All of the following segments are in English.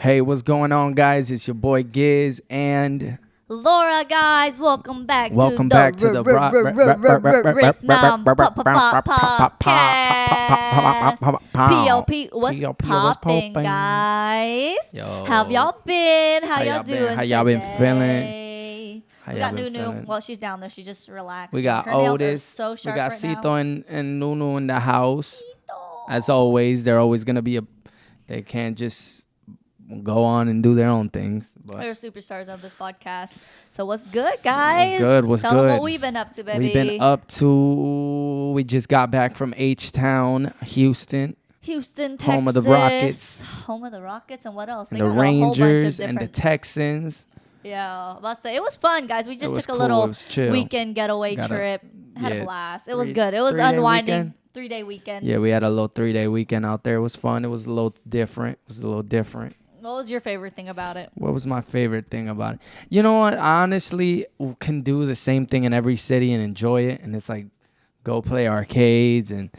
Hey, what's going on, guys? It's your boy Giz and Laura, guys, welcome back to welcome the back to the Ricnam podcast. P.O.P. What's poppin', guys? Yo. How y'all been? How y'all doing How y'all been today? feeling? We got Nunu. Well, she's down there. She just relaxed. We got Her nails are Otis. so We sharp got right Cito now. and Nunu in the house. Cito. As always, they're always gonna be they can't just go on and do their own things. But They're superstars of this podcast. So what's good, guys? What's Tell them good? what we've been up to, baby. We just got back from H-Town, Houston. Houston, Texas. Home of the Rockets. Home of the Rockets, and what else? And They the got a whole bunch of Rangers and the different- Texans. Yeah, I'll say it was fun, guys. We just was took a cool. It little was chill. weekend getaway Got a- trip. Had a yeah, blast. It was 3 good. It was 3-day unwinding. weekend. 3-day weekend. Yeah, we had a little 3-day weekend out there. It was fun. It was a little different. What was your favorite thing about it? What was my favorite thing about it? You know what? I honestly can do the same thing in every city and enjoy it. And it's like go play arcades and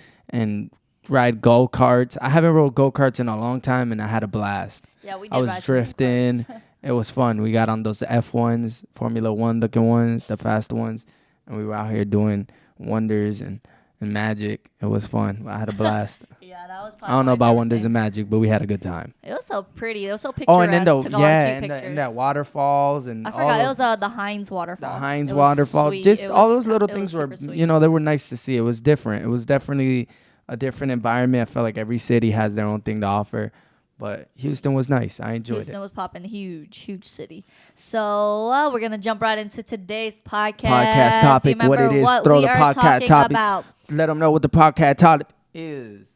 ride go-karts. I haven't rode go-karts in a long time, and I had a blast. Yeah, we did. I was ride some drifting. go-karts. It was fun. We got on those F1s, Formula One looking ones, the fast ones. And we were out here doing wonders and magic. It was fun. I had a blast. Yeah, that was fun. I don't know Riding about wonders everything. and magic, but we had a good time. It was so pretty. It was so picturesque. Oh, and then Took a lot of cute and pictures. that waterfalls and I all forgot. It of- was the Heinz waterfall. the Heinz It was waterfall. sweet. Just It all was- those little it things was were, super sweet. you know, they were nice to see. It was different. It was definitely a different environment. I felt like every city has their own thing to offer, but Houston was nice. I enjoyed Houston it. was popping, huge city. So we're gonna jump right into today's podcast. Podcast topic, You what it remember is, what throw we the are podcast talking topic. about? Let them know what the podcast topic is.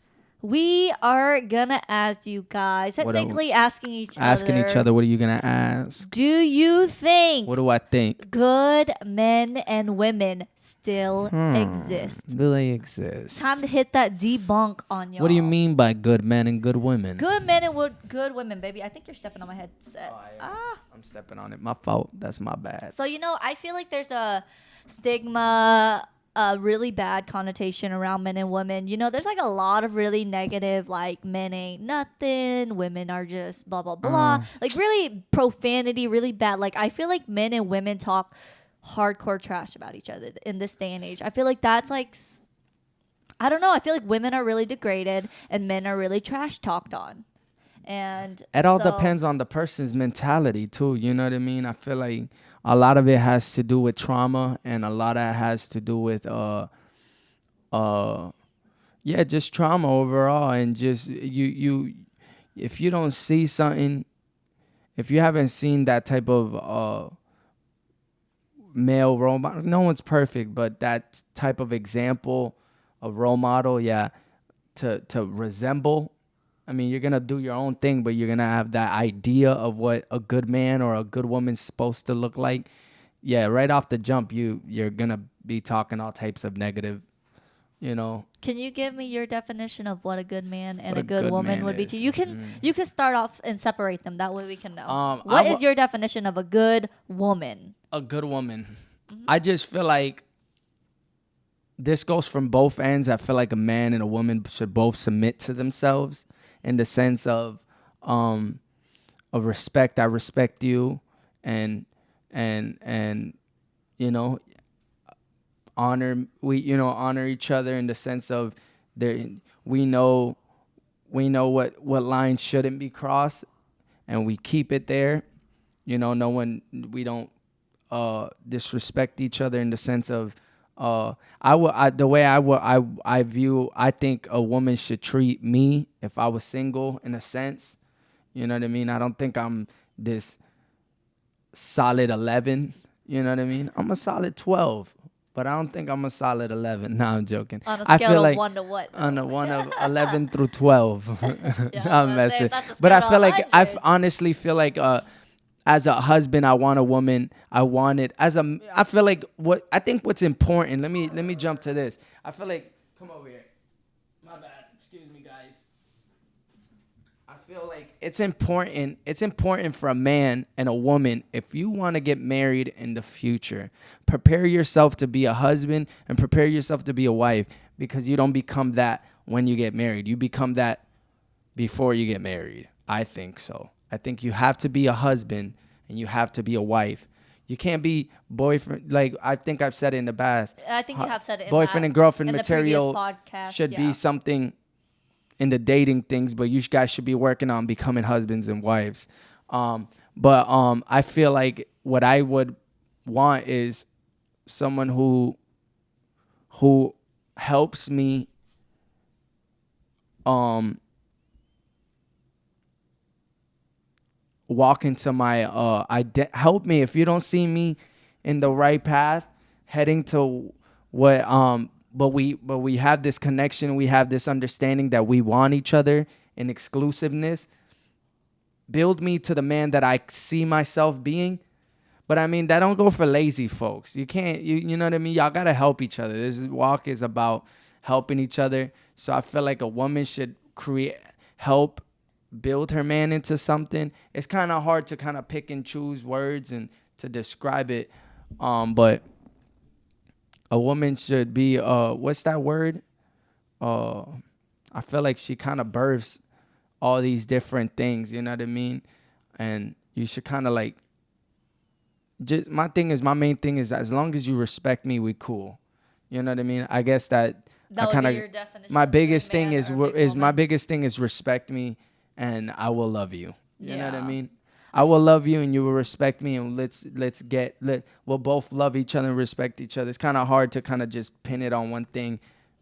We are gonna ask you guys, What are we- technically asking each Asking each other, what are you gonna ask? do you think What do I think? good men and women still exist? Do they exist? Time to hit that debunk on y'all. What do you mean by good men and good women? Good men and good women, baby. I think you're stepping on my headset. I'm stepping on it. My fault. That's my bad. So, I feel like there's a stigma, a really bad connotation around men and women. There's like a lot of really negative, like men ain't nothing, women are just blah, blah, blah. Like really profanity, really bad. Like I feel like men and women talk hardcore trash about each other in this day and age. I feel like that's like, I don't know. I feel like women are really degraded and men are really trash talked on. And It all so- depends on the person's mentality too. You know what I mean? I feel like a lot of it has to do with trauma, and a lot of it has to do with just trauma overall, and just you if you don't see something, if you haven't seen that type of male role model, no one's perfect, but that type of example of role model, to resemble. I mean, you're going to do your own thing, but you're going to have that idea of what a good man or a good woman's supposed to look like. Yeah, right off the jump, you're going to be talking all types of negative, Can you give me your definition of what a good man and What a good woman man would be is? to you? You can start off and separate them. That way we can know. I What is your definition of a good woman? A good woman. I just feel like this goes from both ends. I feel like a man and a woman should both submit to themselves in the sense of respect. I respect you, and honor. We honor each other in the sense of we know what lines shouldn't be crossed, and we keep it there. We don't disrespect each other in the sense of I think a woman should treat me if I was single, in a sense. You know what I mean? I don't think I'm this solid 11. You know what I mean? I'm a solid 12, but I don't think I'm a solid 11. No, I'm joking. On a I scale feel of like 1 to what? on a 1 of 11 through 12. Yeah, I'm messing. if that's a But I scale feel of like I 100. honestly feel like as a husband, I want a woman. I feel like what's important. Let me jump to this. I feel like, come over here. My bad. Excuse me, guys. I feel like it's important. It's important for a man and a woman, if you want to get married in the future, prepare yourself to be a husband and prepare yourself to be a wife, because you don't become that when you get married. You become that before you get married. I think so. I think you have to be a husband and you have to be a wife. You can't be boyfriend. Like I think I've said it in the past. I think you have said it in Boyfriend that, and girlfriend in the previous material podcast. should Yeah. be something in the dating things, but you guys should be working on becoming husbands and wives. But I feel like what I would want is someone who helps me walk into my help me if you don't see me in the right path heading to what but we have this connection, we have this understanding that we want each other in exclusiveness. Build me to the man that I see myself being. But I mean, that don't go for lazy folks. You can't, you know what I mean? Y'all got to help each other. This walk is about helping each other. So I feel like a woman should help build her man into something. It's kind of hard to kind of pick and choose words and to describe it. But a woman should be, what's that word? I feel like she kind of births all these different things, you know what I mean? And you should kind of like, just my main thing is as long as you respect me, we cool. You know what I mean? I guess that would be your definition. My of being biggest a thing man is or a big my woman. biggest thing is respect me, and I will love you. You know what I Yeah. mean? I will love you, and you will respect me, and we'll both love each other and respect each other. It's kind of hard to kind of just pin it on one thing,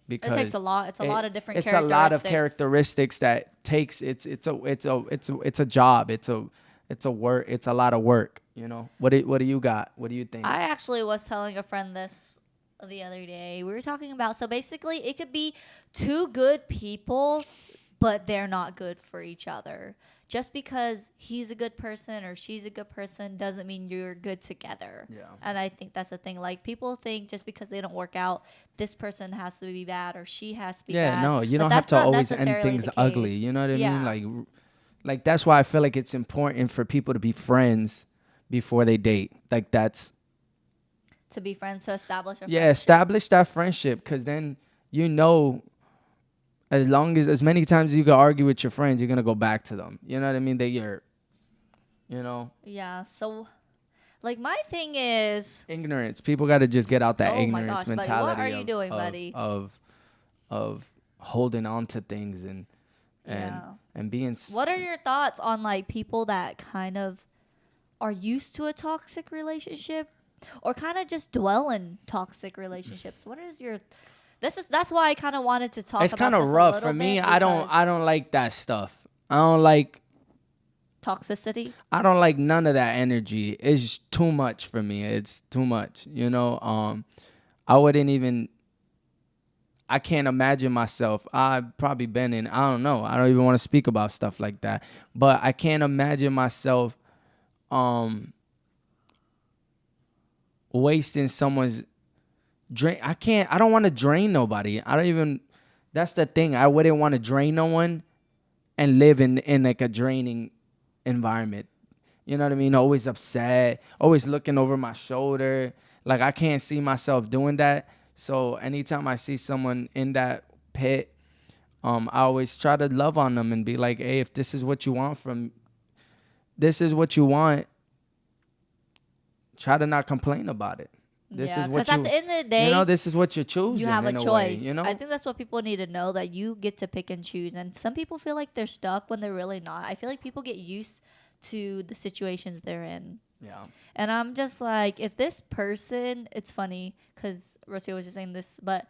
because It takes a lot. It's a lot of different. It's a lot of characteristics that takes. It's a job. It's a work. It's a lot of work. You know. What do you got? What do you think? I actually was telling a friend this the other day. We were talking about, so basically it could be two good people, but they're not good for each other. Just because he's a good person or she's a good person doesn't mean you're good together. Yeah. And I think that's the thing. Like, people think just because they don't work out, this person has to be bad or she has to be bad. Yeah, no, you But don't have that's to not always end necessarily things the ugly. case. You know what I Yeah. mean? Like that's why I feel like it's important for people to be friends before they date. Like that's To be friends, to establish a yeah, friendship. establish that friendship, because then you know, as many times as you can argue with your friends, you're gonna go back to them. You know what I mean? You know, Yeah. So, like, my thing is, ignorance. People got to just get out that Oh my ignorance gosh, buddy, mentality. what are you doing, buddy? Of holding on to things and Yeah. and being. What are your thoughts on like people that kind of are used to a toxic relationship or kind of just dwell in toxic relationships? What is your that's why I kind of wanted to talk It's about kind of this a rough little for me. bit, I because don't like that stuff. I don't like toxicity. none of that energy. It's too much for me. It's too much. You know, I can't imagine myself. I've probably been in, I don't know. I don't even want to speak about stuff like that. But I can't imagine myself wasting someone's drain. I don't want to drain nobody. That's the thing. I wouldn't want to drain no one and live in like a draining environment. You know what I mean? Always upset, always looking over my shoulder. Like, I can't see myself doing that. So anytime I see someone in that pit, I always try to love on them and be like, hey, if this is what you want try to not complain about it. This is what because at the end of the day, this is what you're choosing. you have a in choice. way, you know? I think that's what people need to know, that you get to pick and choose. And some people feel like they're stuck when they're really not. I feel like people get used to the situations they're in. Yeah. And I'm just like, if this person, it's funny because Rocio was just saying this, but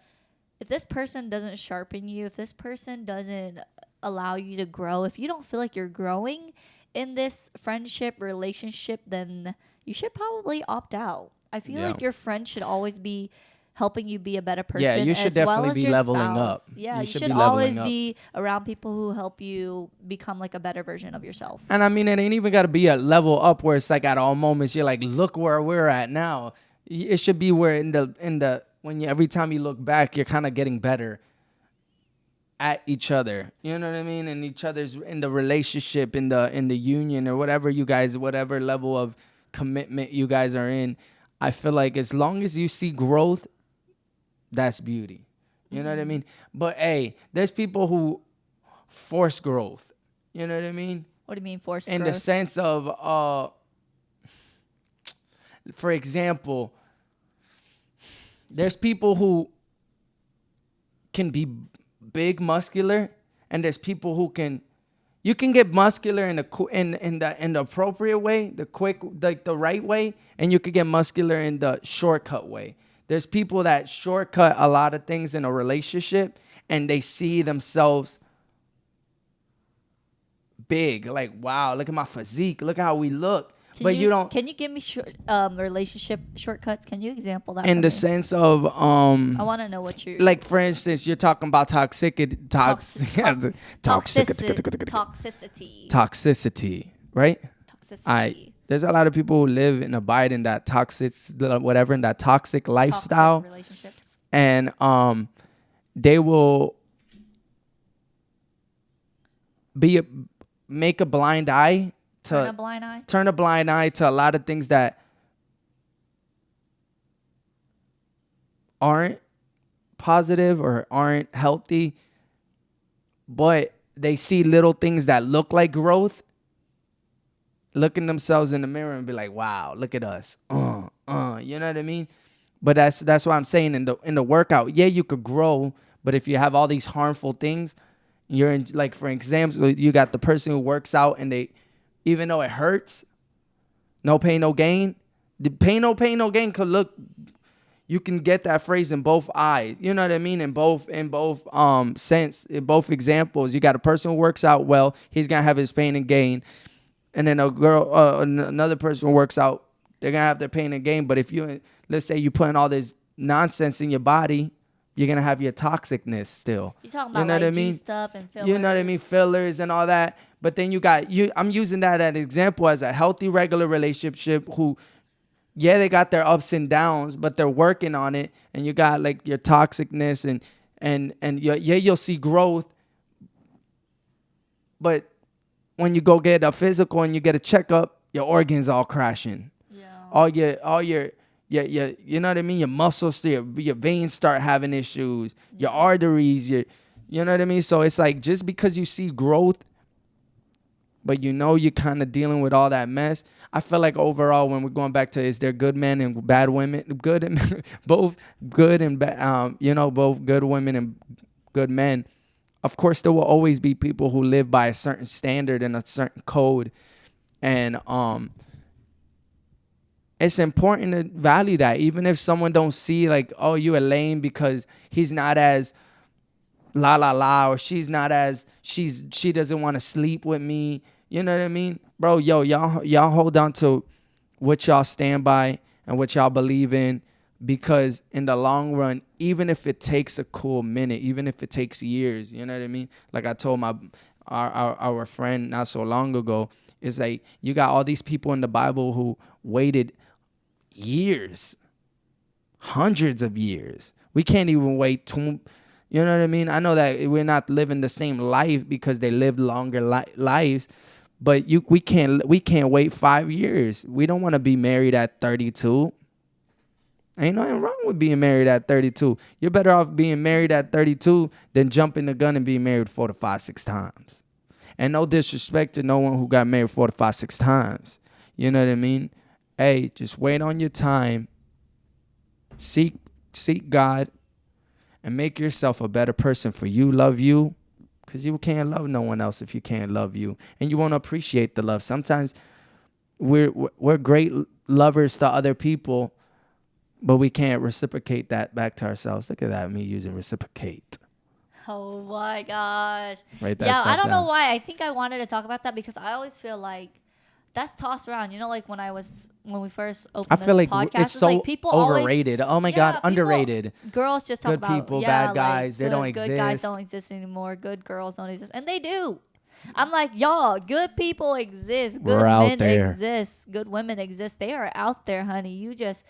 if this person doesn't sharpen you, if this person doesn't allow you to grow, if you don't feel like you're growing in this friendship, relationship, then you should probably opt out. I feel like your friend should always be helping you be a better person. Yeah, you should as well definitely as be your leveling spouse. up. Yeah, You you should should be always leveling up. be around people who help you become like a better version of yourself. And I mean, it ain't even got to be a level up where it's like at all moments you're like, look where we're at now. It should be where every time you look back, you're kind of getting better at each other. You know what I mean? And each other's in the relationship, in the union, or whatever level of commitment you guys are in. I feel like as long as you see growth, that's beauty. You know what I mean? But hey, there's people who force growth. You know what I mean? What do you mean forced in the growth? sense of, for example, there's people who can be big, muscular, and there's people who can. You can get muscular in the appropriate way, the quick, like the right way, and you can get muscular in the shortcut way. There's people that shortcut a lot of things in a relationship, and they see themselves big, like, wow, look at my physique, look how we look. But you don't. Can you give me relationship shortcuts? Can you example that? In for the me? sense of I want to know what you like, for instance, you're talking about toxicity, toxicity, right? Toxicity. There's a lot of people who live and abide in that toxic, whatever, in that toxic lifestyle, Toxic relationships. and they will make a blind eye to Turn a blind eye to a lot of things that aren't positive or aren't healthy, but they see little things that look like growth, look in themselves in the mirror and be like, wow, look at us. You know what I mean? But that's what I'm saying in the workout. Yeah, you could grow, but if you have all these harmful things, you're in, like, for example, you got the person who works out and they, even though it hurts, no pain, no gain. The no pain, no gain could look. You can get that phrase in both eyes. You know what I mean? In both sense, in both examples. You got a person who works out well. He's gonna have his pain and gain, and then another person who works out, they're gonna have their pain and gain. But if let's say you putting all this nonsense in your body, you're gonna have your toxicness still. You talking about, you know like, what I mean? juiced up and fillers. You know what I mean? Fillers and all that. But then you got you. I'm using that as an example as a healthy, regular relationship who, yeah, they got their ups and downs, but they're working on it. And you got, like, your toxicness and you'll see growth. But when you go get a physical and you get a checkup, your organs all crashing. Yeah. All your you know what I mean? Your muscles, your veins start having issues. Your arteries, you know what I mean? So it's like, just because you see growth, but you're kind of dealing with all that mess. I feel like overall, when we're going back to, is there good men and bad women? Good and both good and bad. Both good women and good men. Of course, there will always be people who live by a certain standard and a certain code, and it's important to value that, even if someone don't see, like, oh, you a lame because he's not as la la la, or she's not as she doesn't want to sleep with me. You know what I mean? Bro, y'all hold on to what y'all stand by and what y'all believe in, because in the long run, even if it takes a cool minute, even if it takes years, you know what I mean? Like I told our friend not so long ago, it's like, you got all these people in the Bible who waited years, hundreds of years. We can't even wait you know what I mean? I know that we're not living the same life because they lived longer lives, but we can't wait 5 years. We don't want to be married at 32. Ain't nothing wrong with being married at 32. You're better off being married at 32 than jumping the gun and being married 4 to 5, 6 times. And no disrespect to no one who got married 4 to 5, 6 times. You know what I mean? Hey, just wait on your time. Seek God. And make yourself a better person for you. Love you. Because you can't love no one else if you can't love you. And you won't appreciate the love. Sometimes we're great lovers to other people, but we can't reciprocate that back to ourselves. Look at that, me using reciprocate. Oh my gosh. Write that Yeah, stuff I don't know down. why. I think I wanted to talk about that because I always feel like that's tossed around. You know, like when we first opened I this feel like podcast, it's so like people always, overrated. Oh my God, underrated. Girls just talk Good about people, yeah, bad guys, like, they don't good guys exist. don't exist anymore. Good girls don't exist, and they do. I'm like, y'all, good people exist. Good We're out men there. exist. Good women exist. They are out there, honey. You just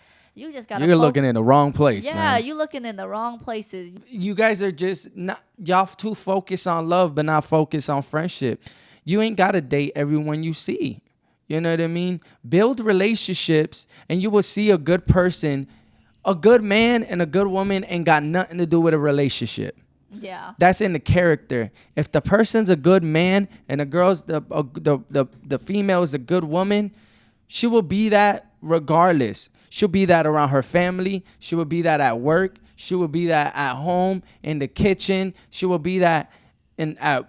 gotta. You're looking in the wrong place, yeah, man. you looking in the wrong places. You guys are just not, y'all too focused on love, but not focused on friendship. You ain't got to date everyone you see. You know what I mean? Build relationships and you will see a good person. A good man and a good woman ain't got nothing to do with a relationship. Yeah. That's in the character. If the person's a good man and the female is a good woman, she will be that regardless. She'll be that around her family. She will be that at work. She will be that at home in the kitchen. She will be that at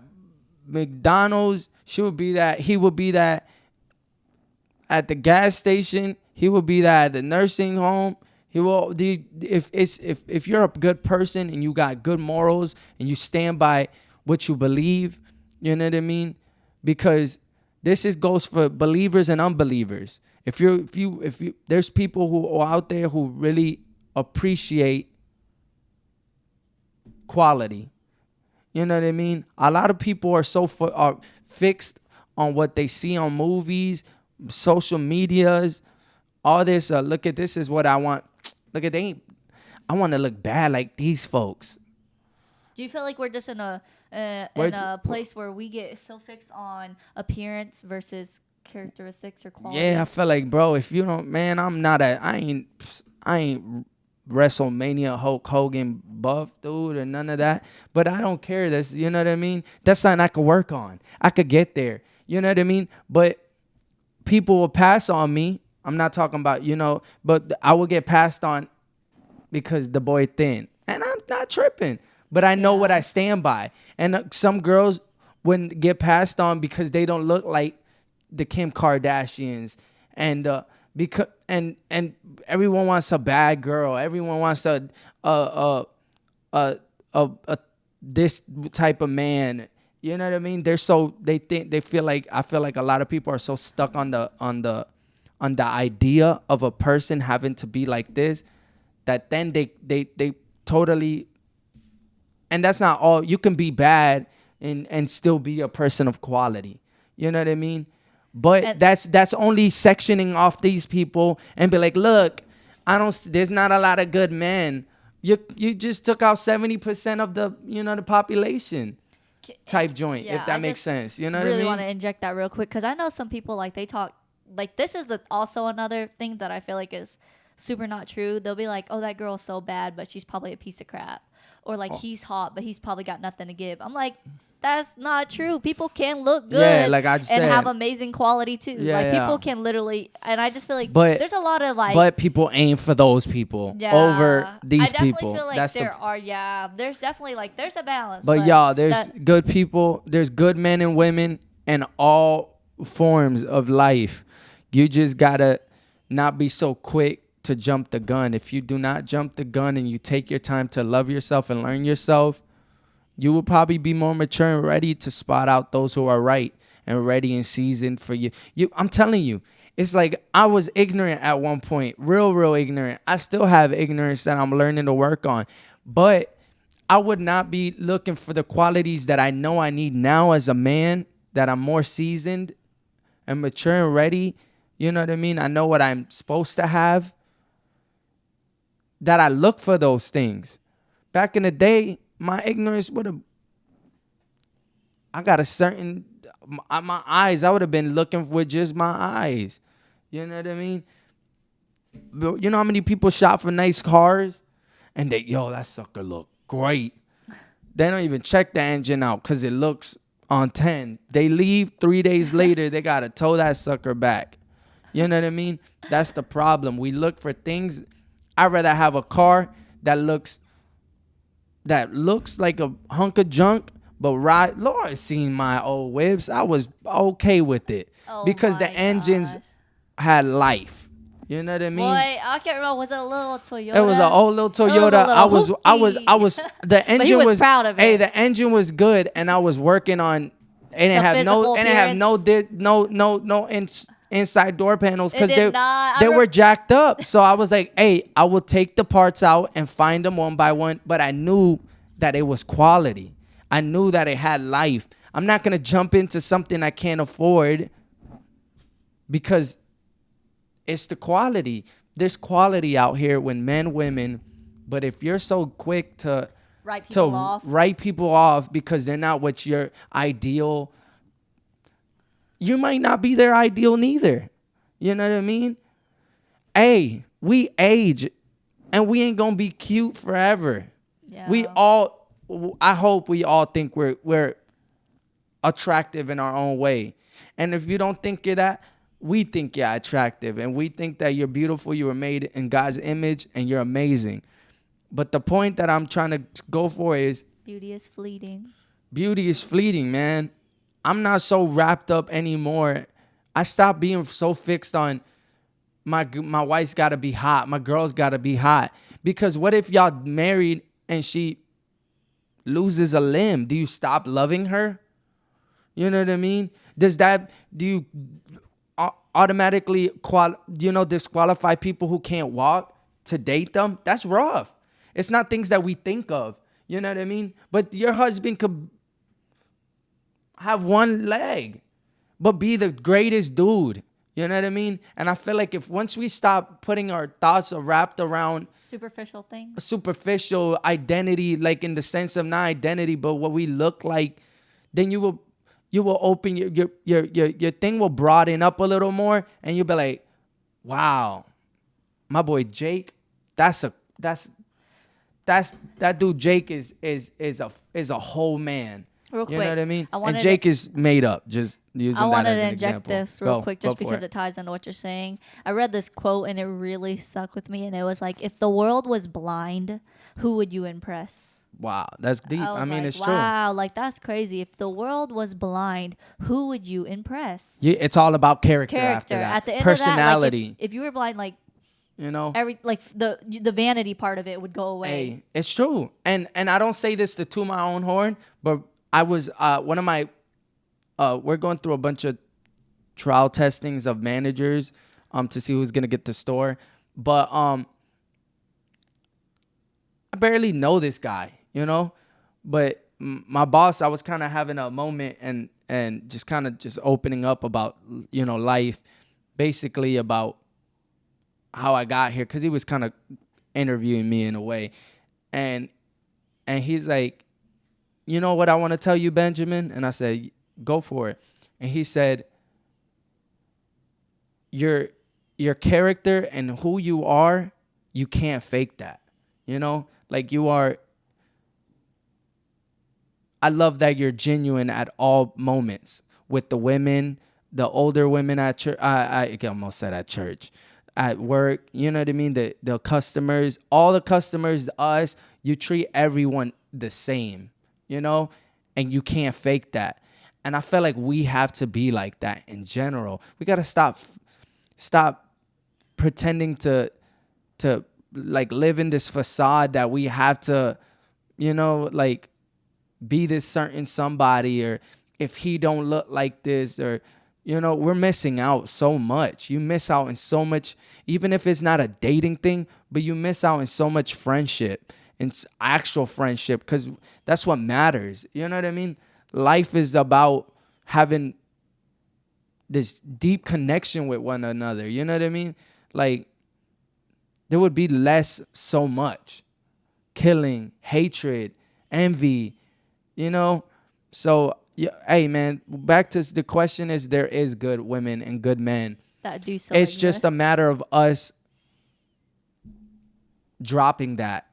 McDonald's. She will be that. He will be that at the gas station. He will be that at the nursing home. He will. If you're a good person and you got good morals and you stand by what you believe, you know what I mean? Because goes for believers and unbelievers. If you there's people who are out there who really appreciate quality. You know what I mean? A lot of people are fixed on what they see on movies, social medias, all this. Look at this is what I want. Look at I want to look bad like these folks. Do you feel like we're just in a place where we get so fixed on appearance versus characteristics or quality? Yeah, I feel like, bro, if you don't, man, I ain't WrestleMania Hulk Hogan buff dude or none of that. But I don't care. That's, you know what I mean? That's something I could work on. I could get there. You know what I mean? But people will pass on me. I'm not talking about, but I will get passed on because the boy thin. And I'm not tripping. But I know what I stand by. And some girls wouldn't get passed on because they don't look like the Kim Kardashians. And because and everyone wants a bad girl. Everyone wants this type of man. You know what I mean? I feel like a lot of people are so stuck on the idea of a person having to be like this that then they totally. And that's not all. You can be bad and still be a person of quality. You know what I mean? But that's only sectioning off these people and be like, look, there's not a lot of good men. You just took out 70% of the population type joint, if that makes sense. You know what I mean? I really want to inject that real quick because I know some people they talk like this is also another thing that I feel like is super not true. They'll be like, oh, that girl's so bad, but she's probably a piece of crap. Or he's hot, but he's probably got nothing to give. I'm like, that's not true. People can look good I just and said, have amazing quality too. People can literally, and I just feel like there's a lot of but people aim for those people over these people. I definitely feel like there's definitely there's a balance. But y'all, there's good people, there's good men and women in all forms of life. You just gotta not be so quick to jump the gun. If you do not jump the gun and you take your time to love yourself and learn yourself, you will probably be more mature and ready to spot out those who are right and ready and seasoned for you. I'm telling you, it's like I was ignorant at one point, real ignorant. I still have ignorance that I'm learning to work on. But I would not be looking for the qualities that I know I need now as a man, that I'm more seasoned and mature and ready. You know what I mean? I know what I'm supposed to have. That I look for those things. Back in the day, my ignorance would have. I got a certain. My eyes, I would have been looking with just my eyes. You know what I mean? But you know how many people shop for nice cars? And that sucker look great. They don't even check the engine out because it looks on 10. They leave 3 days later, they got to tow that sucker back. You know what I mean? That's the problem. We look for things. I'd rather have a car that looks like a hunk of junk, but Laura seen my old whips. I was okay with it because the engines had life. You know what I mean? Boy, I can't remember. Was it a little Toyota? It was an old little Toyota. I was. The engine but he was proud of it. Hey, the engine was good, and I was working on. And it had no inside door panels because they were jacked up. So I was like, hey, I will take the parts out and find them one by one. But I knew that it was quality. I knew that it had life. I'm not going to jump into something I can't afford because it's the quality. There's quality out here when men, women. But if you're so quick to write people off because they're not what your ideal, you might not be their ideal neither. You know what I mean? Hey, we age and we ain't gonna be cute forever. Yeah. We all I hope we all think we're attractive in our own way. And if you don't think you're that, we think you're attractive, and we think that you're beautiful, you were made in God's image, and you're amazing. But the point that I'm trying to go for is Beauty is fleeting. beauty is fleeting, man. I'm not so wrapped up anymore. I stopped being so fixed on my wife's got to be hot, my girl's got to be hot. Because what if y'all married and she loses a limb? Do you stop loving her? You know what I mean? Do you automatically disqualify people who can't walk to date them? That's rough. It's not things that we think of. You know what I mean? But your husband could have one leg, but be the greatest dude. You know what I mean? And I feel like if once we stop putting our thoughts wrapped around Superficial things. a superficial identity, like in the sense of not identity, but what we look like, then you will open your thing will broaden up a little more, and you'll be like, wow, my boy Jake, that dude Jake is a whole man. Real You quick, know what I mean? I And wanted Jake is made up. Just using I that wanted as to an inject example. this real Go, quick go just for because it ties into what you're saying. I read this quote and it really stuck with me, and it was like, if the world was blind, who would you impress? Wow, that's deep. I I was mean, like, it's true. wow, like that's crazy. If the world was blind, who would you impress? Yeah, it's all about character after that. At the end Personality. of that, like if you were blind, like you know, the vanity part of it would go away. hey, it's true. And I don't say this to toot my own horn, but I was one of my we're going through a bunch of trial testings of managers to see who's gonna get the store. But I barely know this guy, you know? But my boss, I was kind of having a moment and just kind of just opening up about, life, basically about how I got here, because he was kind of interviewing me in a way. And he's like, you know what I want to tell you, Benjamin? And I said, go for it. And he said, your character and who you are, you can't fake that. You know, like you are. I love that you're genuine at all moments with the women, the older women at church. I almost said at church, at work. You know what I mean? The customers, all the customers, us. You treat everyone the same, you know, and you can't fake that. And I feel like we have to be like that in general. We got to stop pretending to like live in this facade that we have to, like be this certain somebody, or if he don't look like this, or, we're missing out so much. You miss out in so much, even if it's not a dating thing, but you miss out in so much friendship and actual friendship, because that's what matters. You know what I mean? Life is about having this deep connection with one another. You know what I mean? Like, there would be less so much killing, hatred, envy, So, yeah, hey, man, back to the question is, there is good women and good men. That do so It's exist. just a matter of us dropping that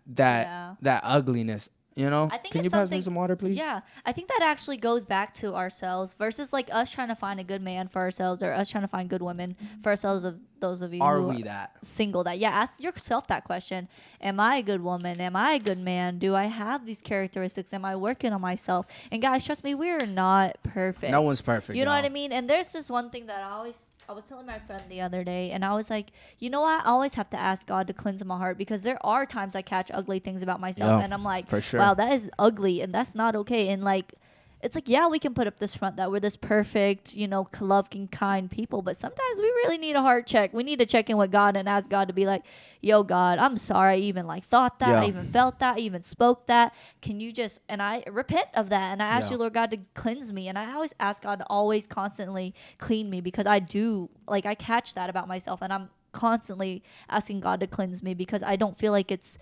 ugliness. I think Can you pass me some water, please? Yeah, I think that actually goes back to ourselves versus like us trying to find a good man for ourselves, or us trying to find good women for ourselves. Of those of you Are who we are that? single, that ask yourself that question: am I a good woman? Am I a good man? Do I have these characteristics? Am I working on myself? And guys, trust me, we're not perfect. No one's perfect. You know what I mean? And there's this one thing that I was telling my friend the other day, and I was like, you know what? I always have to ask God to cleanse my heart, because there are times I catch ugly things about myself, and I'm like, for sure. wow, that is ugly, and that's not okay. And like, it's like, yeah, we can put up this front that we're this perfect, loving, kind people, but sometimes we really need a heart check. We need to check in with God and ask God to be like, yo, God, I'm sorry I even thought that, I even felt that, I even spoke that. Can you just, and I repent of that, and I ask you, Lord God, to cleanse me. And I always ask God to always constantly clean me, because I do, I catch that about myself, and I'm constantly asking God to cleanse me, because I don't feel like it's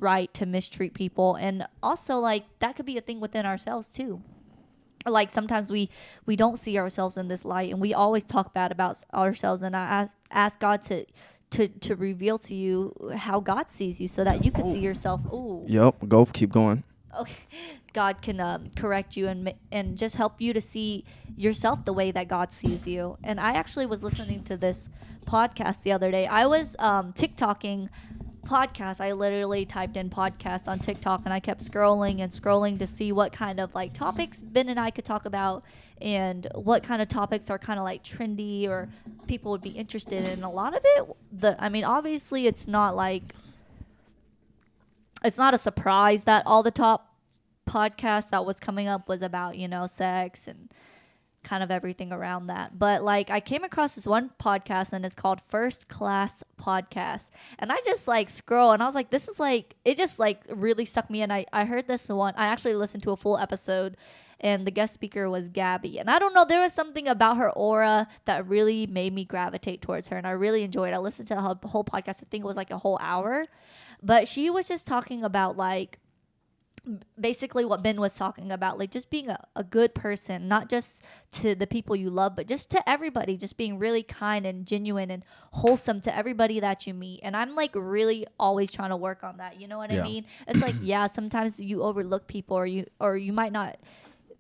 right to mistreat people. And also, that could be a thing within ourselves too. Like, sometimes we don't see ourselves in this light, and we always talk bad about ourselves. And I ask God to reveal to you how God sees you, so that you could see yourself. Ooh. Yep. Keep going. okay, God can correct you and just help you to see yourself the way that God sees you. And I actually was listening to this podcast the other day. I was TikToking podcast. I literally typed in podcast on TikTok and I kept scrolling and scrolling to see what kind of like topics Ben and I could talk about and what kind of topics are kind of like trendy or people would be interested in. A lot of it, I mean, obviously it's not a surprise that all the top podcasts that was coming up was about, sex and kind of everything around that. But like I came across this one podcast and it's called First Class Podcast. And I just like scroll and I was like, this is like, it just like really stuck me. And I heard this one, I actually listened to a full episode and the guest speaker was Gabby. And I don't know, there was something about her aura that really made me gravitate towards her. And I really enjoyed it. I listened to the whole podcast. I think it was like a whole hour. But she was just talking about like basically what Ben was talking about, like just being a good person, not just to the people you love, but just to everybody, just being really kind and genuine and wholesome to everybody that you meet. And I'm like really always trying to work on that. You know what I mean? It's like, yeah, sometimes you overlook people or you might not,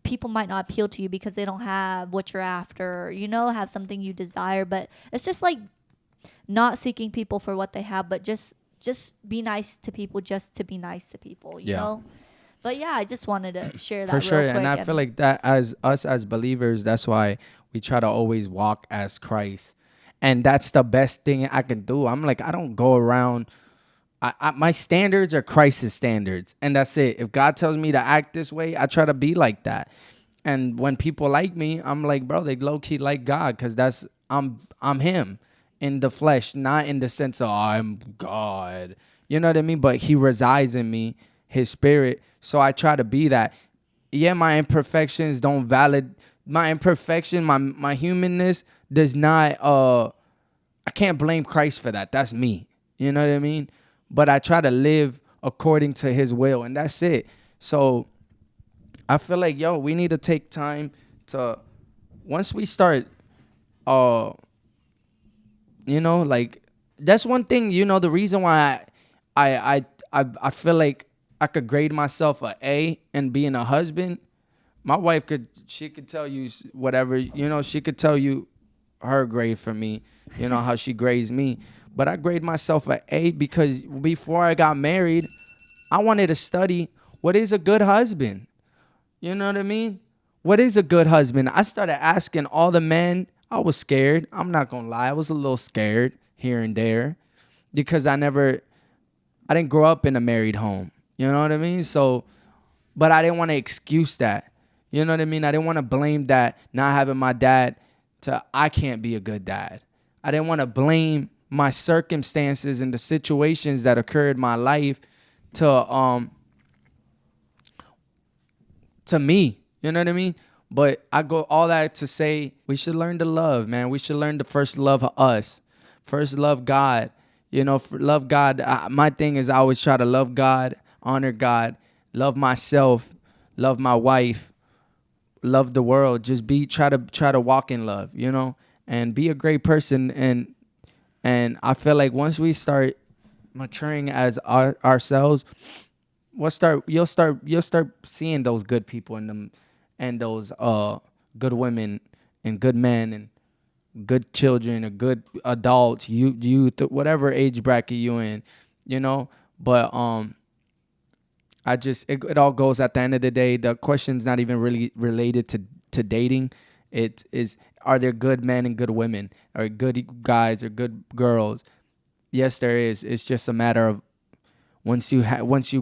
people might not appeal to you because they don't have what you're after, or, have something you desire. But it's just like not seeking people for what they have, but just be nice to people just to be nice to people, you know? But yeah, I just wanted to share that For sure. real quick. And I feel like that as us as believers, that's why we try to always walk as Christ. And that's the best thing I can do. I'm like, I don't go around. My standards are Christ's standards. And that's it. If God tells me to act this way, I try to be like that. And when people like me, I'm like, bro, they low key like God because I'm him in the flesh, not in the sense of I'm God. You know what I mean? But he resides in me, his spirit. So I try to be that. Yeah, my imperfections don't valid. My imperfection, my humanness does not, I can't blame Christ for that. That's me. You know what I mean? But I try to live according to his will, and that's it. So I feel like, we need to take time to, once we start, like, that's one thing, the reason why I feel like I could grade myself a A and being a husband. My wife she could tell you whatever, she could tell you her grade for me, how she grades me. But I grade myself a A because before I got married, I wanted to study what is a good husband. You know what I mean? What is a good husband? I started asking all the men. I was scared. I'm not going to lie. I was a little scared here and there because I didn't grow up in a married home. You know what I mean? So, but I didn't want to excuse that. You know what I mean? I didn't want to blame that not having my dad I can't be a good dad. I didn't want to blame my circumstances and the situations that occurred in my life to me. You know what I mean? But I go all that to say we should learn to love, man. We should learn to first love us. First love God. Love God. My thing is I always try to love God, honor God, love myself, love my wife, love the world. Just try to walk in love, and be a great person. And I feel like once we start maturing as ourselves, you'll start seeing those good people in them and those good women and good men and good children or good adults, youth, whatever age bracket you in, But it all goes at the end of the day. The question's not even really related to dating. It is, are there good men and good women, or good guys or good girls? Yes, there is. It's just a matter of once you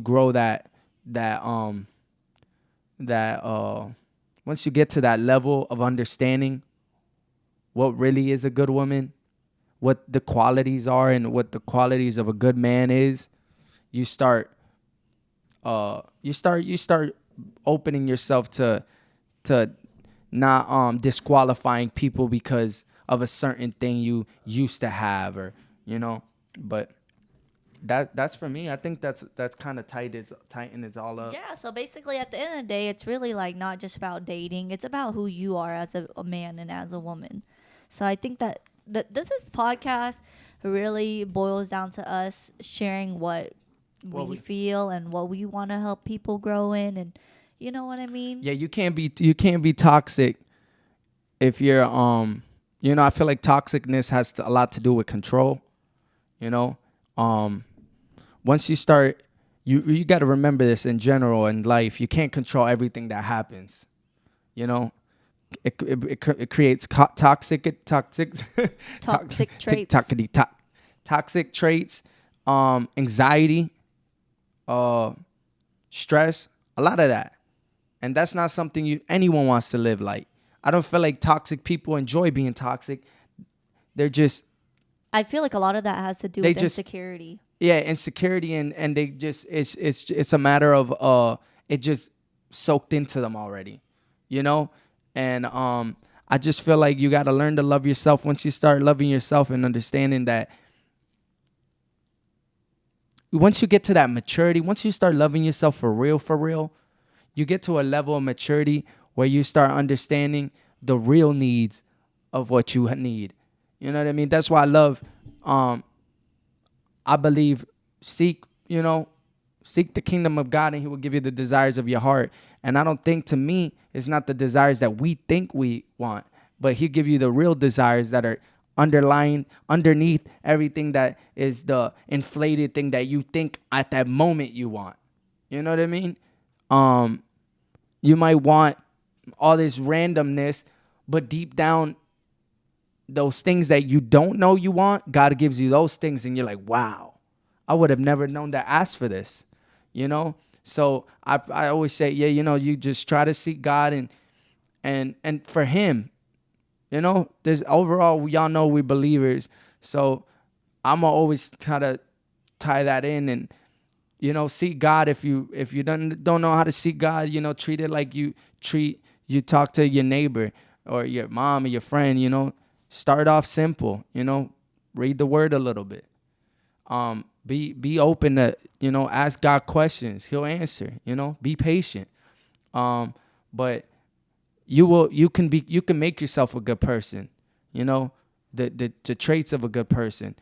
grow once you get to that level of understanding what really is a good woman, what the qualities are and what the qualities of a good man is, you start opening yourself to not disqualifying people because of a certain thing you used to have, or but that's for me. I think that's kind of tighten it all up. Yeah, so basically at the end of the day, it's really like not just about dating. It's about who you are as a man and as a woman. So I think that this podcast really boils down to us sharing what What we we- feel and what we want to help people grow in, and you know what I mean? Yeah, you can't be toxic if you're I feel like toxicness has a lot to do with control. You know, once you start, you got to remember this in general in life. You can't control everything that happens. You know, it creates toxic Toxic traits. toxic traits, anxiety, stress, a lot of that, and that's not something anyone wants to live like. I don't feel like toxic people enjoy being toxic. They're just I feel like a lot of that has to do with insecurity. Yeah, insecurity, and they just it's a matter of it just soaked into them already, you know. And I just feel like you got to learn to love yourself. Once you start loving yourself and understanding that, once you get to that maturity, once you start loving yourself for real, you get to a level of maturity where you start understanding the real needs of what you need. You know what I mean? That's why I love, I believe, seek the kingdom of God, and he will give you the desires of your heart. And I don't think, to me, it's not the desires that we think we want, but he'll give you the real desires that are underneath everything that is the inflated thing that you think at that moment you want. You know what I mean? You might want all this randomness, but deep down, those things that you don't know you want, God gives you those things, and you're like, wow, I would have never known to ask for this, you know? So I always say, yeah, you just try to seek God and for him, there's overall, y'all know we believers. So I'm going to always try to tie that in and, seek God. If you don't know how to seek God, treat it like you talk to your neighbor or your mom or your friend, start off simple, read the word a little bit. Be open to, ask God questions. He'll answer, be patient. But you can make yourself a good person, the traits of a good person.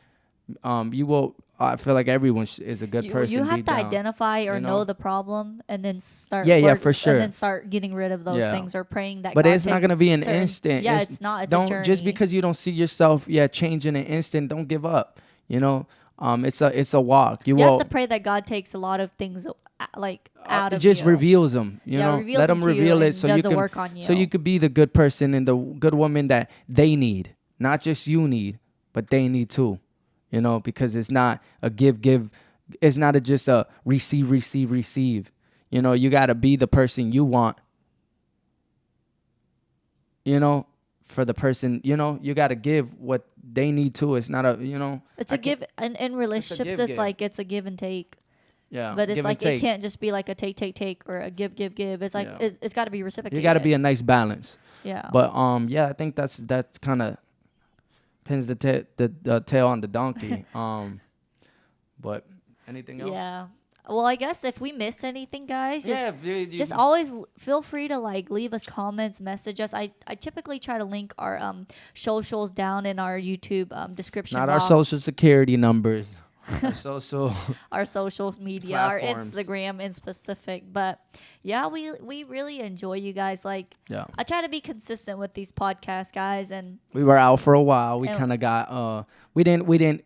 I feel like everyone is a good person. You have to down, identify or know the problem, and then start. Yeah, for sure. And then start getting rid of those things, or praying that. But God it's not gonna be an instant. Yeah, it's not. It's a journey. Just because you don't see yourself, change in an instant. Don't give up. It's a walk. You have to pray that God takes a lot of things out of just you. reveals them. Let him reveal it so you can work on you. So you could be the good person and the good woman that they need, not just you need, but they need too. Because it's not a give. It's not just a receive. You got to be the person you want. For the person, you got to give what they need too. It's not a, It's a give. In relationships, it's a give and take. Yeah. But it's like, it can't just be like a take, or a give. It's like, it's got to be reciprocated. You got to be a nice balance. Yeah. But, I think that's kind of pins the tail on the donkey. But anything else? Yeah. Well, I guess if we missed anything, guys, just you always feel free to leave us comments, message us. I typically try to link our socials down in our YouTube description. Not box. our social security numbers. Our social media, platforms. Our Instagram in specific. But yeah, we really enjoy you guys. I try to be consistent with these podcasts, guys, and we were out for a while. We kind of got we didn't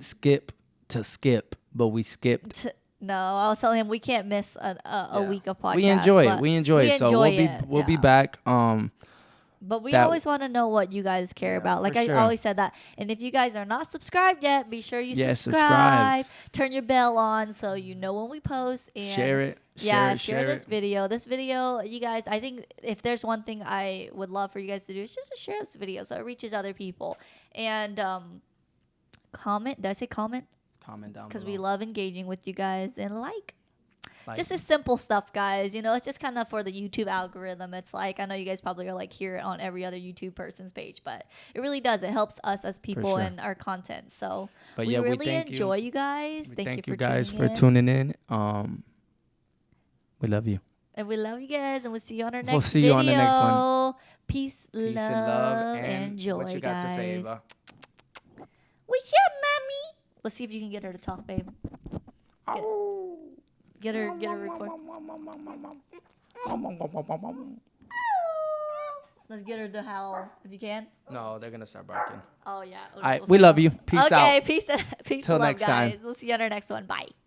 skip to skip, but we skipped. No, I was telling him we can't miss a week of podcast. We enjoy it. So we'll be back. But we always want to know what you guys care about. I always said that. And if you guys are not subscribed yet, be sure you subscribe. Turn your bell on so you know when we post. And share it. Share this video. This video, you guys, I think if there's one thing I would love for you guys to do, is just to share this video so it reaches other people. And comment. Did I say comment? Comment down below. Because we love engaging with you guys. And just the simple stuff, guys. It's just kind of for the YouTube algorithm. It's I know you guys probably are hear it on every other YouTube person's page, but it really does. It helps us as people and our content. So we really enjoy you guys. Thank you guys for tuning in. We love you. And we love you guys, and we'll see you on our next video. We'll see you on the next one. Peace and love, and joy, what you got guys. to say, Ava? What's up, mommy? Let's see if you can get her to talk, babe. Get her record. Let's get her to howl if you can. No, they're gonna start barking. Oh yeah. All right, we love you. Peace out. Okay, peace and Till love, next guys. time. We'll see you on our next one. Bye.